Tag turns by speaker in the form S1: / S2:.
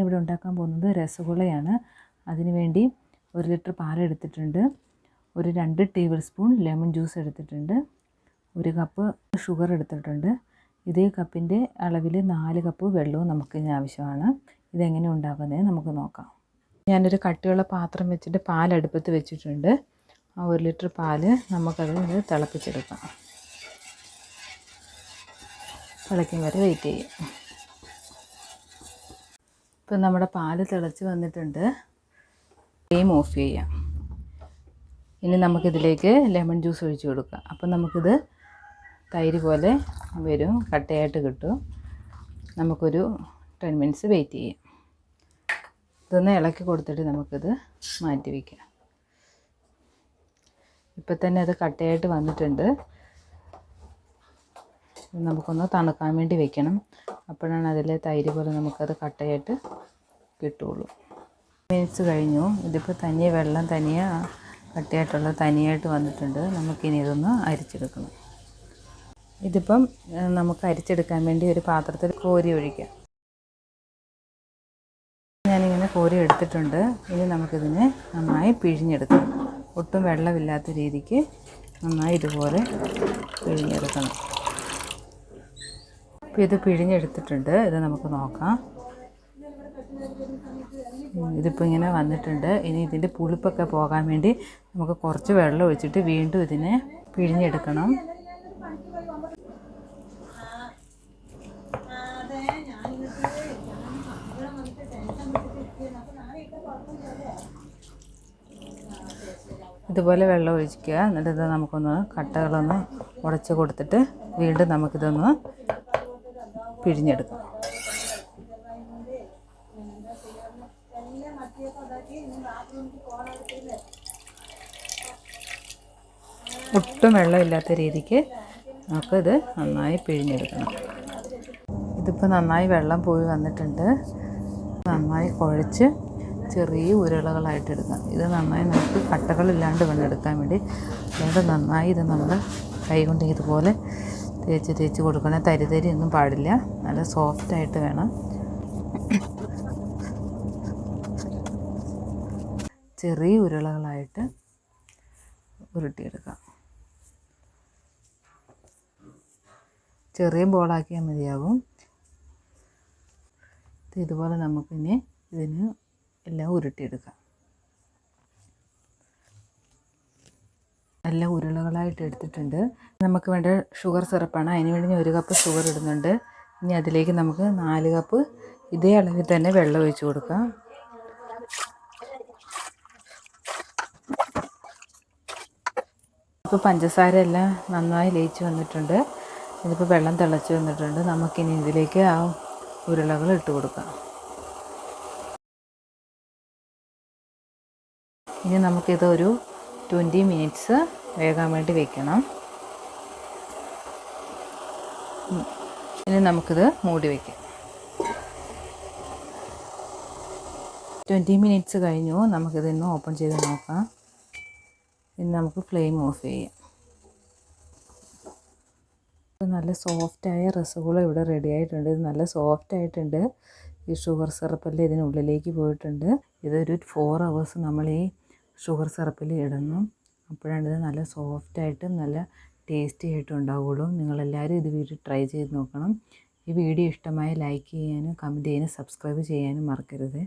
S1: ഇവിടെ ഉണ്ടാക്കാൻ പോകുന്നത് രസഗുളയാണ്. അതിനുവേണ്ടി 1 ലിറ്റർ പാലെടുത്തിട്ടുണ്ട്, ഒരു 2 ടേബിൾ സ്പൂൺ ലെമൺ ജ്യൂസ് എടുത്തിട്ടുണ്ട്, 1 കപ്പ് ഷുഗർ എടുത്തിട്ടുണ്ട്. ഇതേ കപ്പിൻ്റെ അളവിൽ 4 കപ്പ് വെള്ളവും നമുക്കിതിന് ആവശ്യമാണ്. ഇതെങ്ങനെ ഉണ്ടാക്കുന്നത് നമുക്ക് നോക്കാം. ഞാനൊരു കട്ടിയുള്ള പാത്രം വെച്ചിട്ട് പാൽ അടുപ്പത്ത് വെച്ചിട്ടുണ്ട്. ആ 1 ലിറ്റർ പാല് നമുക്കത് തിളപ്പിച്ചെടുക്കാം. തിളയ്ക്കും വരെ വെയിറ്റ് ചെയ്യാം. ഇപ്പം നമ്മുടെ പാല് തിളച്ച് വന്നിട്ടുണ്ട്. ഫ്ലെയിം ഓഫ് ചെയ്യാം. ഇനി നമുക്കിതിലേക്ക് ലെമൺ ജ്യൂസ് ഒഴിച്ച് കൊടുക്കാം. അപ്പം നമുക്കിത് തൈര് പോലെ വരും, കട്ടയായിട്ട് കിട്ടും. നമുക്കൊരു 10 മിനിറ്റ്സ് വെയിറ്റ് ചെയ്യാം. ഇതൊന്ന് ഇളക്കി കൊടുത്തിട്ട് നമുക്കിത് മാറ്റി വയ്ക്കാം. ഇപ്പം തന്നെ അത് കട്ടയായിട്ട് വന്നിട്ടുണ്ട്. നമുക്കൊന്ന് തണുക്കാൻ വേണ്ടി വെക്കണം. അപ്പോഴാണ് അതിലെ തൈര് പോലെ നമുക്കത് കട്ടയായിട്ട് കിട്ടുള്ളൂ. മിനിറ്റ്സ് കഴിഞ്ഞു. ഇതിപ്പോൾ തനിയെ വെള്ളം തനിയെ കട്ടയായിട്ടുള്ള തനിയായിട്ട് വന്നിട്ടുണ്ട്. നമുക്കിനി ഇതൊന്ന് അരിച്ചെടുക്കണം. ഇതിപ്പം നമുക്ക് അരിച്ചെടുക്കാൻ വേണ്ടി ഒരു പാത്രത്തിൽ കോരി ഒഴിക്കാം. ഞാനിങ്ങനെ കോരി എടുത്തിട്ടുണ്ട്. ഇനി നമുക്കിതിനെ നന്നായി പിഴിഞ്ഞെടുക്കണം. ഒട്ടും വെള്ളമില്ലാത്ത രീതിക്ക് നന്നായി ഇതുപോലെ പിഴിഞ്ഞെടുക്കണം. അപ്പോൾ ഇത് പിഴിഞ്ഞെടുത്തിട്ടുണ്ട്. ഇത് നമുക്ക് നോക്കാം. ഇതിപ്പോൾ ഇങ്ങനെ വന്നിട്ടുണ്ട്. ഇനി ഇതിൻ്റെ പുളിപ്പൊക്കെ പോകാൻ വേണ്ടി നമുക്ക് കുറച്ച് വെള്ളം ഒഴിച്ചിട്ട് വീണ്ടും ഇതിനെ പിഴിഞ്ഞെടുക്കണം. ഇതുപോലെ വെള്ളം ഒഴിക്കുക. എന്നിട്ട് ഇത് നമുക്കൊന്ന് കട്ടകളൊന്ന് ഉടച്ച് കൊടുത്തിട്ട് വീണ്ടും നമുക്കിതൊന്ന് പിഴിഞ്ഞെടുക്കാം. ഒട്ടും വെള്ളമില്ലാത്ത രീതിക്ക് നമുക്കിത് നന്നായി പിഴിഞ്ഞെടുക്കണം. ഇതിപ്പോൾ നന്നായി വെള്ളം പോയി വന്നിട്ടുണ്ട്. നന്നായി കുഴച്ച് ചെറിയ ഉരുളകളായിട്ട് എടുക്കാം. ഇത് നന്നായി നമുക്ക് കട്ടകളില്ലാണ്ട് വേണം എടുക്കാൻ വേണ്ടി. അതുകൊണ്ട് നന്നായി ഇത് നമ്മൾ കൈ കൊണ്ട് ഇതുപോലെ തേച്ച് കൊടുക്കണം. തരി ഒന്നും പാടില്ല. നല്ല സോഫ്റ്റായിട്ട് വേണം. ചെറിയ ഉരുളകളായിട്ട് ഉരുട്ടിയെടുക്കാം. ചെറിയ ബോളാക്കിയാൽ മതിയാകും. ഇതുപോലെ നമുക്കിനി ഇതിന് എല്ലാം ഉരുട്ടിയെടുക്കാം. എല്ലാം ഉരുളകളായിട്ട് എടുത്തിട്ടുണ്ട്. നമുക്ക് വേണ്ട ഷുഗർ സിറപ്പാണ്. അതിന് വേണ്ടി ഞാൻ 1 കപ്പ് ഷുഗർ ഇടുന്നുണ്ട്. ഇനി അതിലേക്ക് നമുക്ക് 4 കപ്പ് ഇതേ അളവിൽ തന്നെ വെള്ളം ഒഴിച്ച് കൊടുക്കാം. ഇപ്പോൾ പഞ്ചസാര എല്ലാം നന്നായി ലയിച്ച് വന്നിട്ടുണ്ട്. ഇതിപ്പോൾ വെള്ളം തിളച്ച് വന്നിട്ടുണ്ട്. നമുക്കിനി ഇതിലേക്ക് ആ ഉരുളകൾ ഇട്ട് കൊടുക്കാം. ഇനി നമുക്കിതൊരു 20 മിനിറ്റ്സ് വേകാൻ വേണ്ടി വെക്കണം. ഇനി നമുക്കിത് മൂടി വയ്ക്കാം. 20 മിനിറ്റ്സ് കഴിഞ്ഞു. നമുക്കിതൊന്ന് ഓപ്പൺ ചെയ്ത് നോക്കാം. ഇനി നമുക്ക് ഫ്ലെയിം ഓഫ് ചെയ്യാം. നല്ല സോഫ്റ്റായ രസഗുള ഇവിടെ റെഡി ആയിട്ടുണ്ട്. ഇത് നല്ല സോഫ്റ്റായിട്ടുണ്ട്. ഈ ഷുഗർ സിറപ്പെല്ലാം ഇതിനുള്ളിലേക്ക് പോയിട്ടുണ്ട്. ഇതൊരു 4 hours നമ്മൾ ഈ ഷുഗർ സിറപ്പിൽ ഇടണം. അപ്പോഴാണ് ഇത് നല്ല സോഫ്റ്റായിട്ടും നല്ല ടേസ്റ്റി ആയിട്ടും ഉണ്ടാവുകയുള്ളൂ. നിങ്ങളെല്ലാവരും ഇത് വീട്ടിൽ ട്രൈ ചെയ്ത് നോക്കണം. ഈ വീഡിയോ ഇഷ്ടമായി ലൈക്ക് ചെയ്യാനും കമൻറ്റ് ചെയ്യാനും സബ്സ്ക്രൈബ് ചെയ്യാനും മറക്കരുത്.